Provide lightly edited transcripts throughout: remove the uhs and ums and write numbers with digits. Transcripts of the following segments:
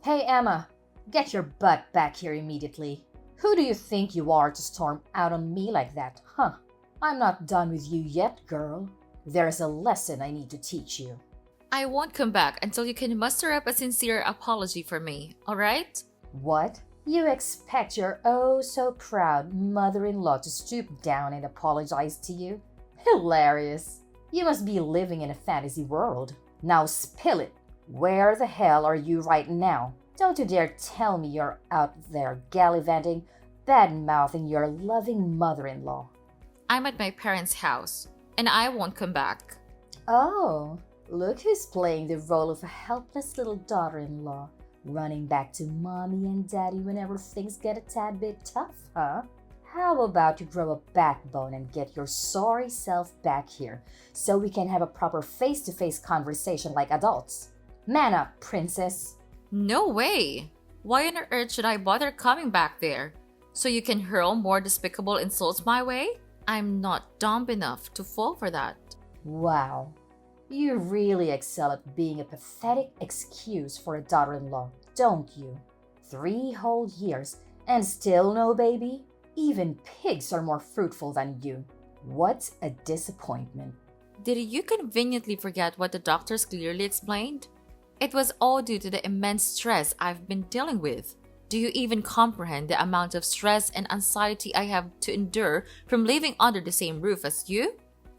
Hey Emma, get your butt back here immediately. Who do you think you are to storm out on me like that, huh? I'm not done with you yet, girl. There's a lesson I need to teach you. I won't come back until you can muster up a sincere apology for me, alright? What? You expect your oh so proud mother-in-law to stoop down and apologize to you? Hilarious. You must be living in a fantasy world. Now spill it. Where the hell are you right now? Don't you dare tell me you're out there gallivanting, bad-mouthing your loving mother-in-law. I'm at my parents' house, and I won't come back. Oh, look who's playing the role of a helpless little daughter-in-law, running back to mommy and daddy whenever things get a tad bit tough, huh? How about you grow a backbone and get your sorry self back here so we can have a proper face-to-face conversation like adults? Man up, princess. No way! Why on earth should I bother coming back there? So you can hurl more despicable insults my way? I'm not dumb enough to fall for that. Wow, you really excel at being a pathetic excuse for a daughter-in-law, don't you? 3 whole years and still no baby? Even pigs are more fruitful than you. What a disappointment. Did you conveniently forget what the doctors clearly explained? It was all due to the immense stress I've been dealing with. Do you even comprehend the amount of stress and anxiety I have to endure from living under the same roof as you?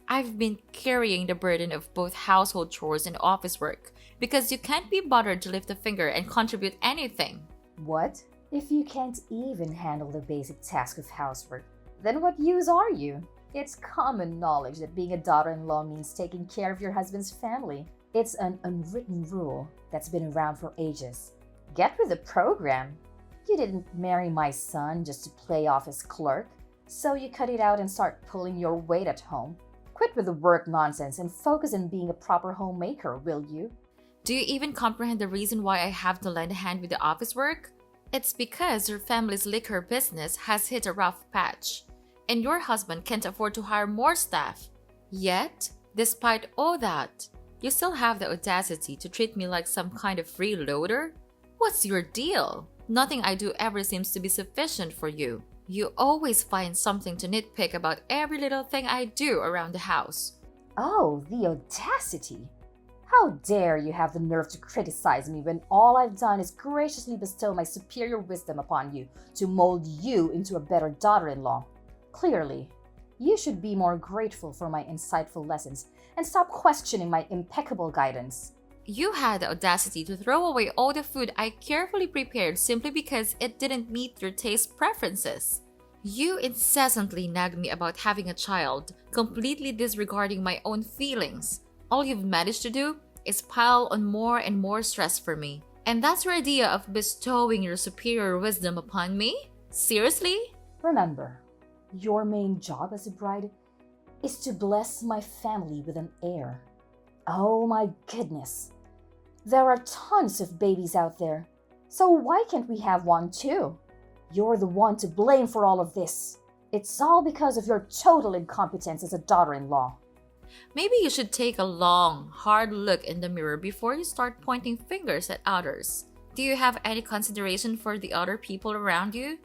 I've been carrying the burden of both household chores and office work because you can't be bothered to lift a finger and contribute anything. What? If you can't even handle the basic task of housework, then what use are you? It's common knowledge that being a daughter-in-law means taking care of your husband's family. It's an unwritten rule that's been around for ages. Get with the program. You didn't marry my son just to play office clerk, so you cut it out and start pulling your weight at home. Quit with the work nonsense and focus on being a proper homemaker, will you? Do you even comprehend the reason why I have to lend a hand with the office work? It's because your family's liquor business has hit a rough patch, and your husband can't afford to hire more staff. Yet, despite all that, you still have the audacity to treat me like some kind of freeloader? What's your deal? Nothing I do ever seems to be sufficient for you. You always find something to nitpick about every little thing I do around the house. Oh, the audacity! How dare you have the nerve to criticize me when all I've done is graciously bestow my superior wisdom upon you to mold you into a better daughter-in-law. Clearly, you should be more grateful for my insightful lessons and stop questioning my impeccable guidance. You had the audacity to throw away all the food I carefully prepared simply because it didn't meet your taste preferences. You incessantly nagged me about having a child, completely disregarding my own feelings. All you've managed to do is pile on more and more stress for me. And that's your idea of bestowing your superior wisdom upon me? Seriously? Remember, your main job as a bride is to bless my family with an heir. Oh my goodness. There are tons of babies out there. So why can't we have one too? You're the one to blame for all of this. It's all because of your total incompetence as a daughter-in-law. Maybe you should take a long, hard look in the mirror before you start pointing fingers at others. Do you have any consideration for the other people around you?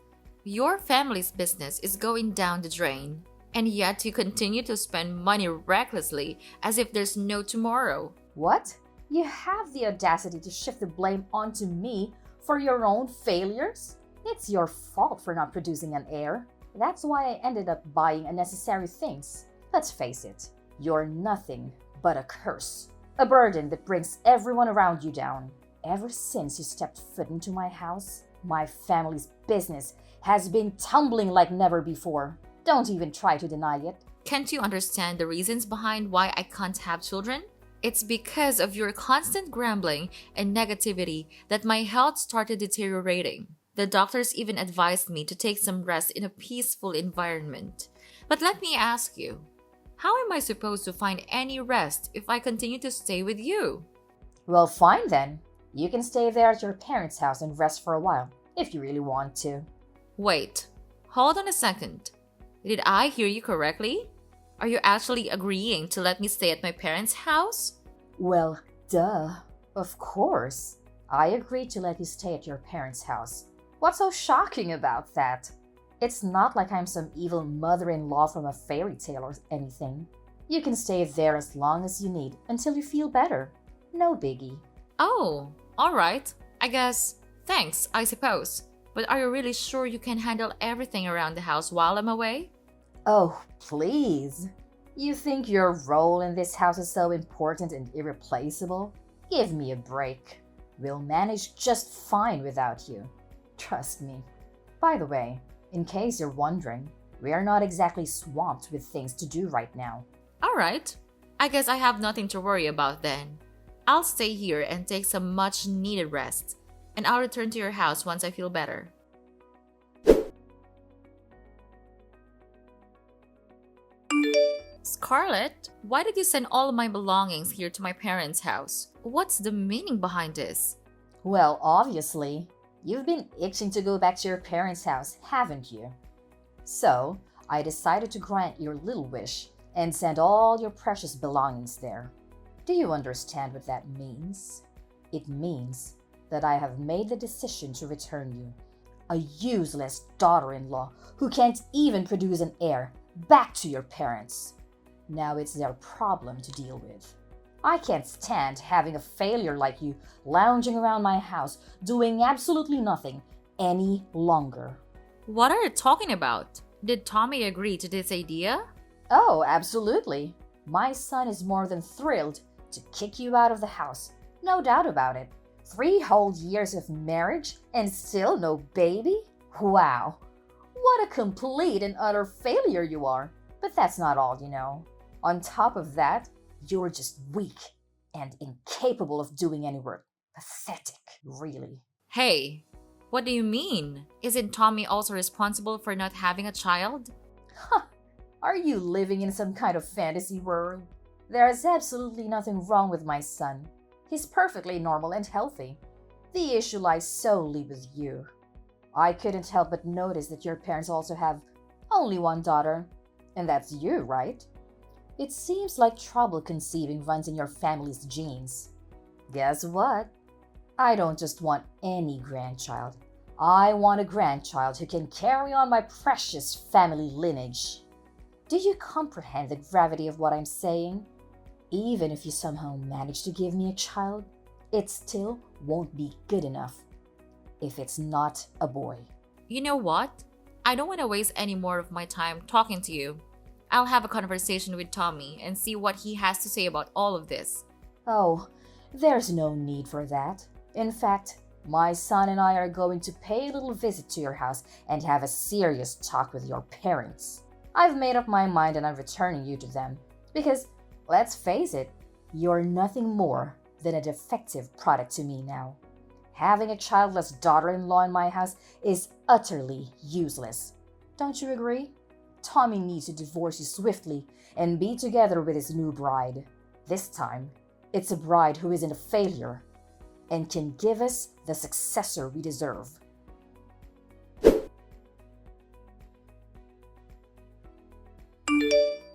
Your family's business is going down the drain, and yet you continue to spend money recklessly as if there's no tomorrow. What? You have the audacity to shift the blame onto me for your own failures? It's your fault for not producing an heir. That's why I ended up buying unnecessary things. Let's face it, you're nothing but a curse. A burden that brings everyone around you down. Ever since you stepped foot into my house, my family's business has been tumbling like never before. Don't even try to deny it. Can't you understand the reasons behind why I can't have children? It's because of your constant grumbling and negativity that my health started deteriorating. The doctors even advised me to take some rest in a peaceful environment. But let me ask you, how am I supposed to find any rest if I continue to stay with you? Well, fine then. You can stay there at your parents' house and rest for a while, if you really want to. Wait, hold on a second. Did I hear you correctly? Are you actually agreeing to let me stay at my parents' house? Well, duh. Of course. I agreed to let you stay at your parents' house. What's so shocking about that? It's not like I'm some evil mother-in-law from a fairy tale or anything. You can stay there as long as you need until you feel better. No biggie. Oh, alright. I guess, thanks, I suppose. But are you really sure you can handle everything around the house while I'm away? Oh, please. You think your role in this house is so important and irreplaceable? Give me a break. We'll manage just fine without you. Trust me. By the way, in case you're wondering, we're not exactly swamped with things to do right now. Alright. I guess I have nothing to worry about then. I'll stay here and take some much needed rest, and I'll return to your house once I feel better. Scarlett, why did you send all of my belongings here to my parents' house? What's the meaning behind this? Well, obviously, you've been itching to go back to your parents' house, haven't you? So, I decided to grant your little wish and send all your precious belongings there. Do you understand what that means? It means that I have made the decision to return you, a useless daughter-in-law who can't even produce an heir, back to your parents. Now it's their problem to deal with. I can't stand having a failure like you lounging around my house doing absolutely nothing any longer. What are you talking about? Did Tommy agree to this idea? Oh, absolutely. My son is more than thrilled to kick you out of the house. No doubt about it. 3 whole years of marriage and still no baby? Wow. What a complete and utter failure you are. But that's not all, you know. On top of that, you're just weak and incapable of doing any work. Pathetic, really. Hey, what do you mean? Isn't Tommy also responsible for not having a child? Huh. Are you living in some kind of fantasy world? There is absolutely nothing wrong with my son. He's perfectly normal and healthy. The issue lies solely with you. I couldn't help but notice that your parents also have only one daughter, and that's you, right? It seems like trouble conceiving runs in your family's genes. Guess what? I don't just want any grandchild. I want a grandchild who can carry on my precious family lineage. Do you comprehend the gravity of what I'm saying? Even if you somehow manage to give me a child, it still won't be good enough if it's not a boy. You know what? I don't want to waste any more of my time talking to you. I'll have a conversation with Tommy and see what he has to say about all of this. Oh, there's no need for that. In fact, my son and I are going to pay a little visit to your house and have a serious talk with your parents. I've made up my mind and I'm returning you to them. Because, let's face it, you're nothing more than a defective product to me now. Having a childless daughter-in-law in my house is utterly useless. Don't you agree? Tommy needs to divorce you swiftly and be together with his new bride. This time, it's a bride who isn't a failure and can give us the successor we deserve.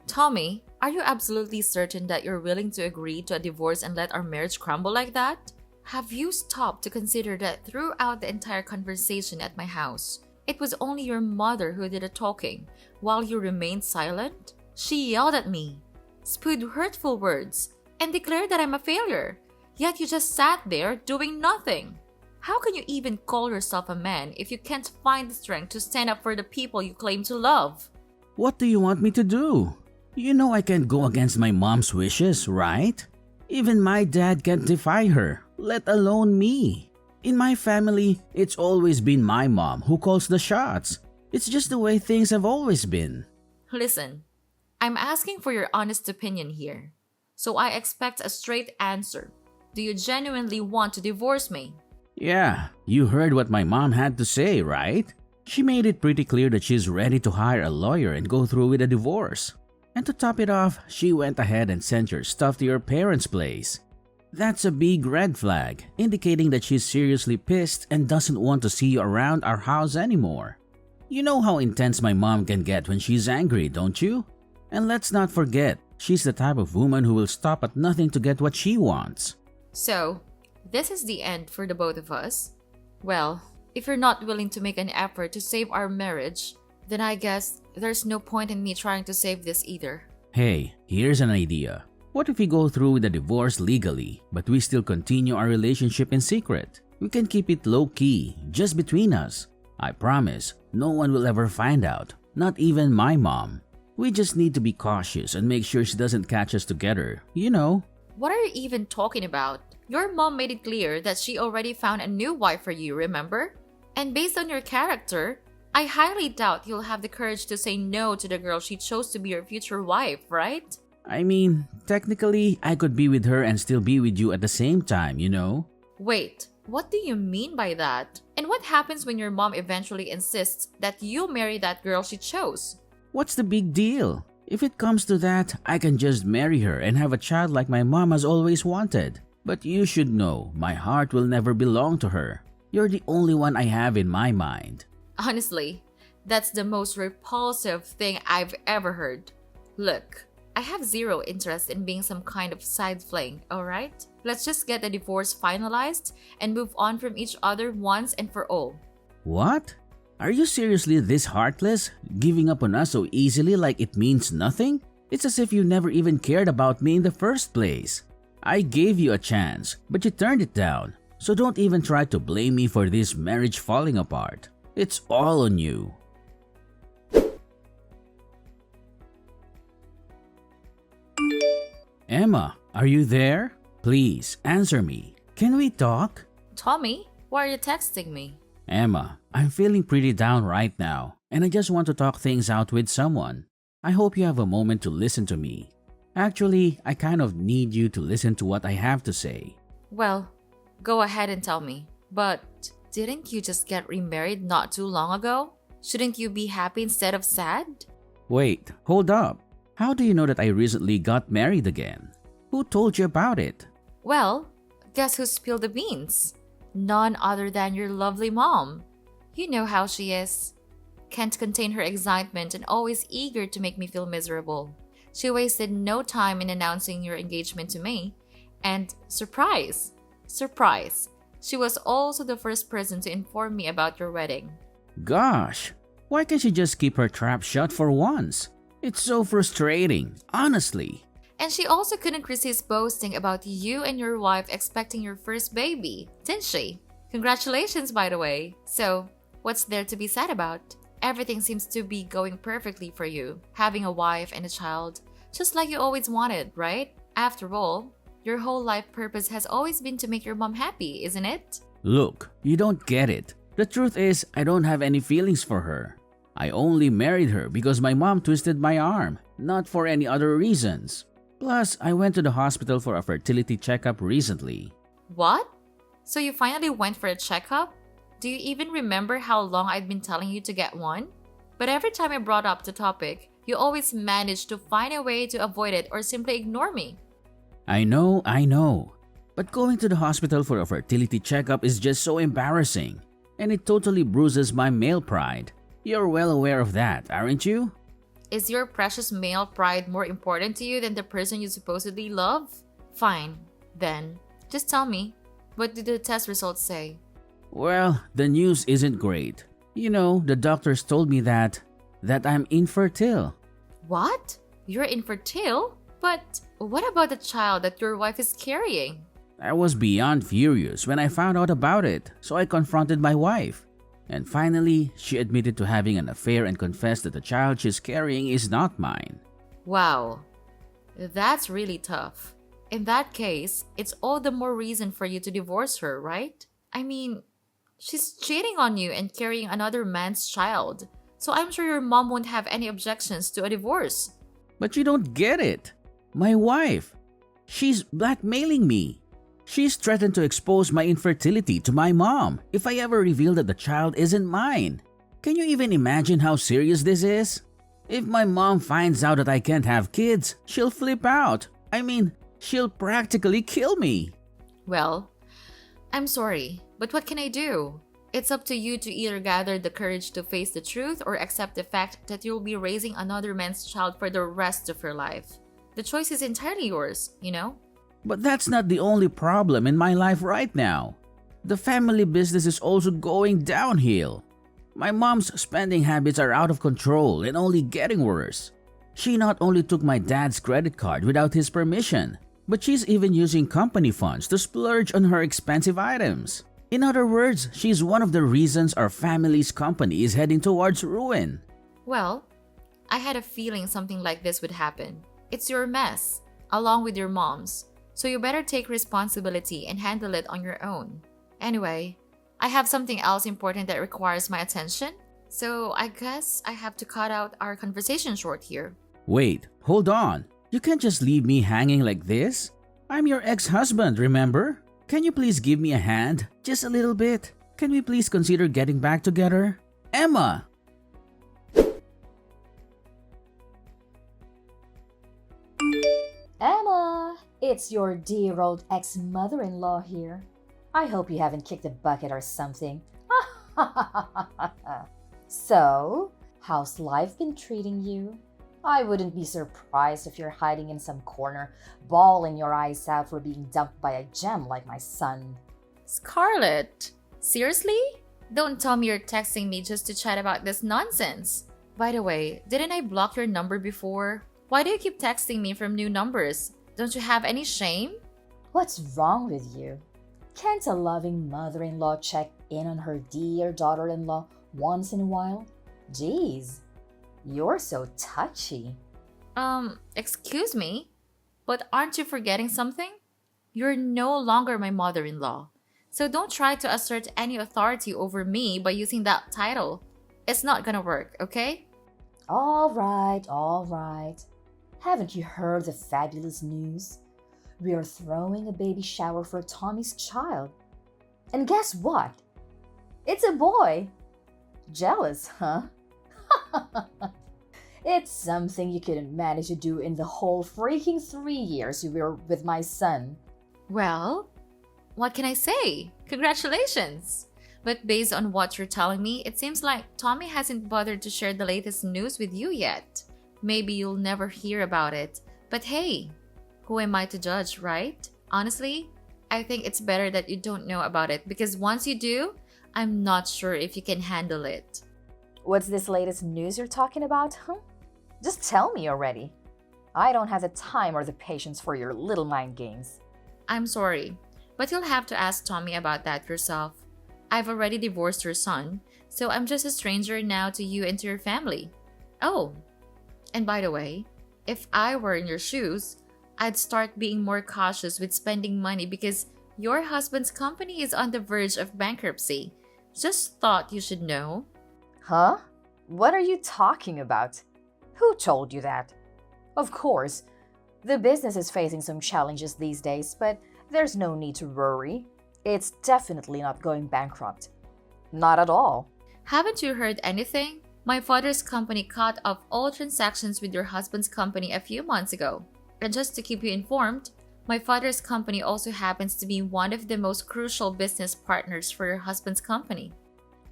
Tommy, are you absolutely certain that you're willing to agree to a divorce and let our marriage crumble like that? Have you stopped to consider that throughout the entire conversation at my house, it was only your mother who did the talking, while you remained silent? She yelled at me, spewed hurtful words, and declared that I'm a failure. Yet you just sat there doing nothing. How can you even call yourself a man if you can't find the strength to stand up for the people you claim to love? What do you want me to do? You know I can't go against my mom's wishes, right? Even my dad can't defy her, let alone me. In my family, it's always been my mom who calls the shots. It's just the way things have always been. Listen, I'm asking for your honest opinion here. So I expect a straight answer. Do you genuinely want to divorce me? Yeah, you heard what my mom had to say, right? She made it pretty clear that she's ready to hire a lawyer and go through with a divorce. And to top it off, she went ahead and sent your stuff to your parents' place. That's a big red flag, indicating that she's seriously pissed and doesn't want to see you around our house anymore. You know how intense my mom can get when she's angry, don't you? And let's not forget, she's the type of woman who will stop at nothing to get what she wants. So, this is the end for the both of us. Well, if you're not willing to make an effort to save our marriage, then I guess there's no point in me trying to save this either. Hey, here's an idea. What if we go through with the divorce legally, but we still continue our relationship in secret? We can keep it low-key, just between us. I promise, no one will ever find out, not even my mom. We just need to be cautious and make sure she doesn't catch us together, you know. What are you even talking about? Your mom made it clear that she already found a new wife for you, remember? And based on your character, I highly doubt you'll have the courage to say no to the girl she chose to be your future wife, right? I mean, technically, I could be with her and still be with you at the same time, you know? Wait, what do you mean by that? And what happens when your mom eventually insists that you marry that girl she chose? What's the big deal? If it comes to that, I can just marry her and have a child like my mom has always wanted. But you should know, my heart will never belong to her. You're the only one I have in my mind. Honestly, that's the most repulsive thing I've ever heard. Look, I have zero interest in being some kind of side fling, alright? Let's just get the divorce finalized and move on from each other once and for all. What? Are you seriously this heartless? Giving up on us so easily like it means nothing? It's as if you never even cared about me in the first place. I gave you a chance, but you turned it down. So don't even try to blame me for this marriage falling apart. It's all on you. Emma, are you there? Please, answer me. Can we talk? Tommy, why are you texting me? Emma, I'm feeling pretty down right now, and I just want to talk things out with someone. I hope you have a moment to listen to me. Actually, I kind of need you to listen to what I have to say. Well, go ahead and tell me. But didn't you just get remarried not too long ago? Shouldn't you be happy instead of sad? Wait, hold up. How do you know that I recently got married again? Who told you about it? Well, guess who spilled the beans? None other than your lovely mom. You know how she is. Can't contain her excitement and always eager to make me feel miserable. She wasted no time in announcing your engagement to me. And surprise! Surprise! She was also the first person to inform me about your wedding. Gosh, why can't she just keep her trap shut for once? It's so frustrating, honestly. And she also couldn't resist boasting about you and your wife expecting your first baby, didn't she? Congratulations, by the way. So, what's there to be sad about? Everything seems to be going perfectly for you, having a wife and a child, just like you always wanted, right? After all, your whole life purpose has always been to make your mom happy, isn't it? Look, you don't get it. The truth is, I don't have any feelings for her. I only married her because my mom twisted my arm, not for any other reasons. Plus, I went to the hospital for a fertility checkup recently. What? So you finally went for a checkup? Do you even remember how long I'd been telling you to get one? But every time I brought up the topic, you always managed to find a way to avoid it or simply ignore me. I know. But going to the hospital for a fertility checkup is just so embarrassing. And it totally bruises my male pride. You're well aware of that, aren't you? Is your precious male pride more important to you than the person you supposedly love? Fine, then. Just tell me, what did the test results say? Well, the news isn't great. You know, the doctors told me that I'm infertile. What? You're infertile? But what about the child that your wife is carrying? I was beyond furious when I found out about it, so I confronted my wife. And finally, she admitted to having an affair and confessed that the child she's carrying is not mine. Wow, that's really tough. In that case, it's all the more reason for you to divorce her, right? I mean, she's cheating on you and carrying another man's child, so I'm sure your mom won't have any objections to a divorce. But you don't get it. My wife, she's blackmailing me. She's threatened to expose my infertility to my mom if I ever reveal that the child isn't mine. Can you even imagine how serious this is? If my mom finds out that I can't have kids, she'll flip out. I mean, she'll practically kill me. Well, I'm sorry, but what can I do? It's up to you to either gather the courage to face the truth or accept the fact that you'll be raising another man's child for the rest of your life. The choice is entirely yours, you know? But that's not the only problem in my life right now. The family business is also going downhill. My mom's spending habits are out of control and only getting worse. She not only took my dad's credit card without his permission, but she's even using company funds to splurge on her expensive items. In other words, she's one of the reasons our family's company is heading towards ruin. Well, I had a feeling something like this would happen. It's your mess, along with your mom's, so you better take responsibility and handle it on your own. Anyway, I have something else important that requires my attention, so I guess I have to cut out our conversation short here. Wait, hold on. You can't just leave me hanging like this. I'm your ex-husband, remember? Can you please give me a hand? Just a little bit. Can we please consider getting back together? Emma! Emma, it's your dear old ex-mother-in-law here. I hope you haven't kicked a bucket or something. So, how's life been treating you? I wouldn't be surprised if you're hiding in some corner, bawling your eyes out for being dumped by a gem like my son. Scarlett, seriously? Don't tell me you're texting me just to chat about this nonsense. By the way, didn't I block your number before? Why do you keep texting me from new numbers? Don't you have any shame? What's wrong with you? Can't a loving mother-in-law check in on her dear daughter-in-law once in a while? Jeez, you're so touchy. Excuse me? But aren't you forgetting something? You're no longer my mother-in-law. So don't try to assert any authority over me by using that title. It's not gonna work, okay? All right. Haven't you heard the fabulous news? We are throwing a baby shower for Tommy's child. And guess what? It's a boy. Jealous, huh? It's something you couldn't manage to do in the whole freaking 3 years you were with my son. Well, what can I say? Congratulations! But based on what you're telling me, it seems like Tommy hasn't bothered to share the latest news with you yet. Maybe you'll never hear about it. But hey, who am I to judge, right? Honestly, I think it's better that you don't know about it because once you do, I'm not sure if you can handle it. What's this latest news you're talking about, huh? Just tell me already. I don't have the time or the patience for your little mind games. I'm sorry, but you'll have to ask Tommy about that yourself. I've already divorced your son, so I'm just a stranger now to you and to your family. Oh, and by the way, if I were in your shoes, I'd start being more cautious with spending money because your husband's company is on the verge of bankruptcy. Just thought you should know. Huh? What are you talking about? Who told you that? Of course, the business is facing some challenges these days, but there's no need to worry. It's definitely not going bankrupt. Not at all. Haven't you heard anything? My father's company cut off all transactions with your husband's company a few months ago. And just to keep you informed, my father's company also happens to be one of the most crucial business partners for your husband's company.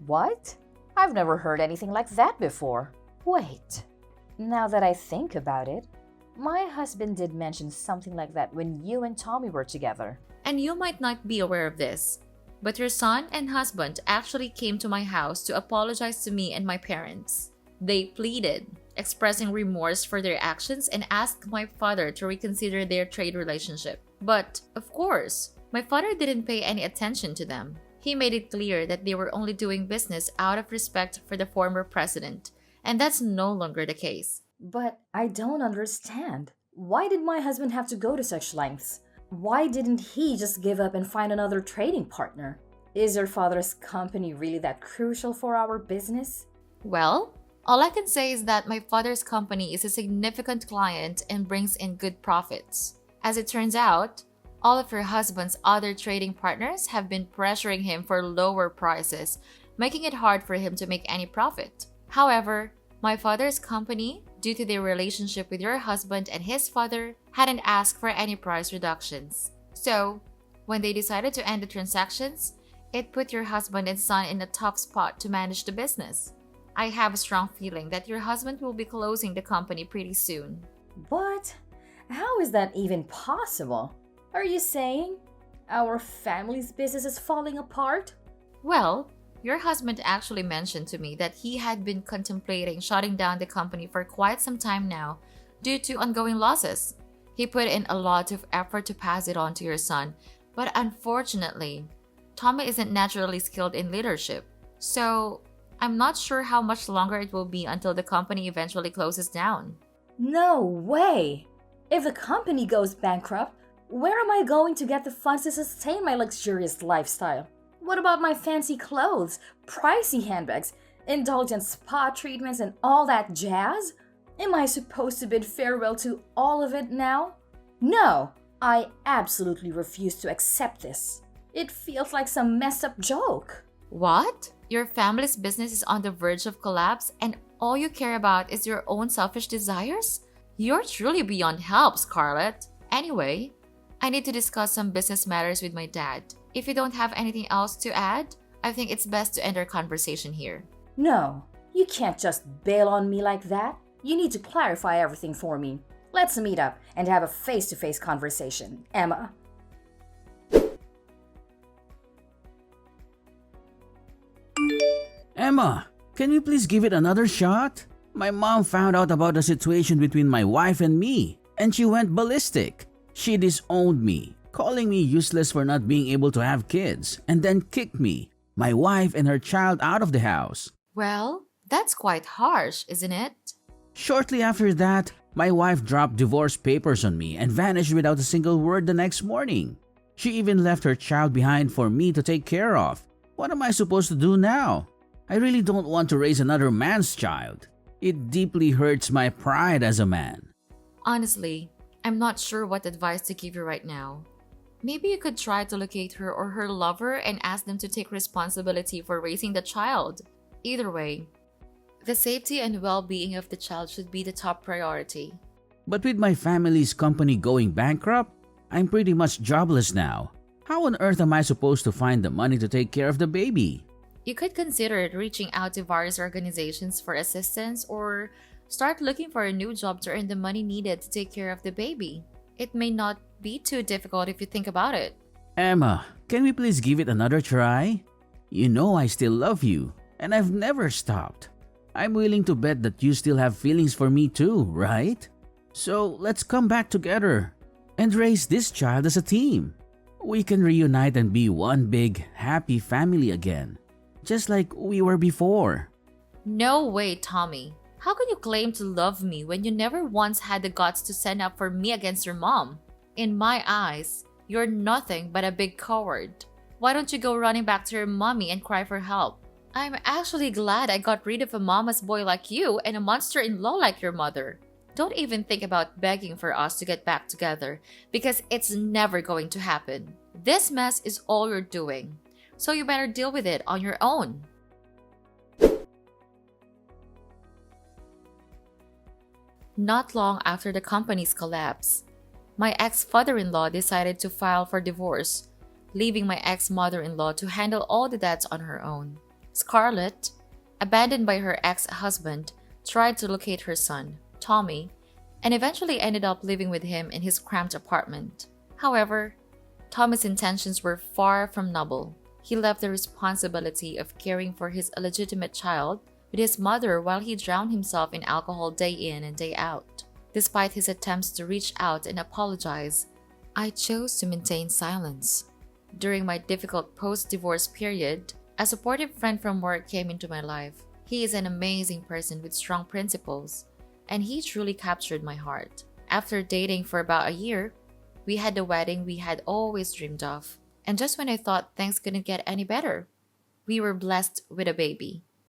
What? I've never heard anything like that before. Wait, now that I think about it, my husband did mention something like that when you and Tommy were together. And you might not be aware of this, but your son and husband actually came to my house to apologize to me and my parents. They pleaded, expressing remorse for their actions and asked my father to reconsider their trade relationship. But, of course, my father didn't pay any attention to them. He made it clear that they were only doing business out of respect for the former president, and that's no longer the case. But I don't understand. Why did my husband have to go to such lengths? Why didn't he just give up and find another trading partner? Is your father's company really that crucial for our business? Well, all I can say is that my father's company is a significant client and brings in good profits. As it turns out, all of your husband's other trading partners have been pressuring him for lower prices, making it hard for him to make any profit. However, my father's company, due to their relationship with your husband and his father, hadn't asked for any price reductions. So, when they decided to end the transactions, it put your husband and son in a tough spot to manage the business. I have a strong feeling that your husband will be closing the company pretty soon. What? How is that even possible? Are you saying our family's business is falling apart? Well, your husband actually mentioned to me that he had been contemplating shutting down the company for quite some time now due to ongoing losses. He put in a lot of effort to pass it on to your son, but unfortunately, Tommy isn't naturally skilled in leadership. So, I'm not sure how much longer it will be until the company eventually closes down. No way! If the company goes bankrupt, where am I going to get the funds to sustain my luxurious lifestyle? What about my fancy clothes, pricey handbags, indulgent spa treatments, and all that jazz? Am I supposed to bid farewell to all of it now? No, I absolutely refuse to accept this. It feels like some messed up joke. What? Your family's business is on the verge of collapse and all you care about is your own selfish desires? You're truly beyond help, Scarlett. Anyway, I need to discuss some business matters with my dad. If you don't have anything else to add, I think it's best to end our conversation here. No, you can't just bail on me like that. You need to clarify everything for me. Let's meet up and have a face-to-face conversation, Emma. Emma, can you please give it another shot? My mom found out about the situation between my wife and me, and she went ballistic. She disowned me, calling me useless for not being able to have kids, and then kicked me, my wife, and her child out of the house. Well, that's quite harsh, isn't it? Shortly after that, my wife dropped divorce papers on me and vanished without a single word the next morning. She even left her child behind for me to take care of. What am I supposed to do now? I really don't want to raise another man's child. It deeply hurts my pride as a man. Honestly, I'm not sure what advice to give you right now. Maybe you could try to locate her or her lover and ask them to take responsibility for raising the child. Either way, the safety and well-being of the child should be the top priority. But with my family's company going bankrupt, I'm pretty much jobless now. How on earth am I supposed to find the money to take care of the baby? You could consider reaching out to various organizations for assistance or start looking for a new job to earn the money needed to take care of the baby. It may not be too difficult if you think about it. Emma, can we please give it another try? You know I still love you, and I've never stopped. I'm willing to bet that you still have feelings for me too, right? So let's come back together and raise this child as a team. We can reunite and be one big, happy family again, just like we were before. No way, Tommy. How can you claim to love me when you never once had the guts to stand up for me against your mom? In my eyes, you're nothing but a big coward. Why don't you go running back to your mommy and cry for help? I'm actually glad I got rid of a mama's boy like you and a monster-in-law like your mother. Don't even think about begging for us to get back together because it's never going to happen. This mess is all you're doing, so you better deal with it on your own. Not long after the company's collapse, my ex-father-in-law decided to file for divorce, leaving my ex-mother-in-law to handle all the debts on her own. Scarlett, abandoned by her ex-husband, tried to locate her son, Tommy, and eventually ended up living with him in his cramped apartment. However, Tommy's intentions were far from noble. He left the responsibility of caring for his illegitimate child with his mother while he drowned himself in alcohol day in and day out. Despite his attempts to reach out and apologize, I chose to maintain silence. During my difficult post-divorce period, a supportive friend from work came into my life. He is an amazing person with strong principles, and he truly captured my heart. After dating for about a year, we had the wedding we had always dreamed of. And just when I thought things couldn't get any better, we were blessed with a baby.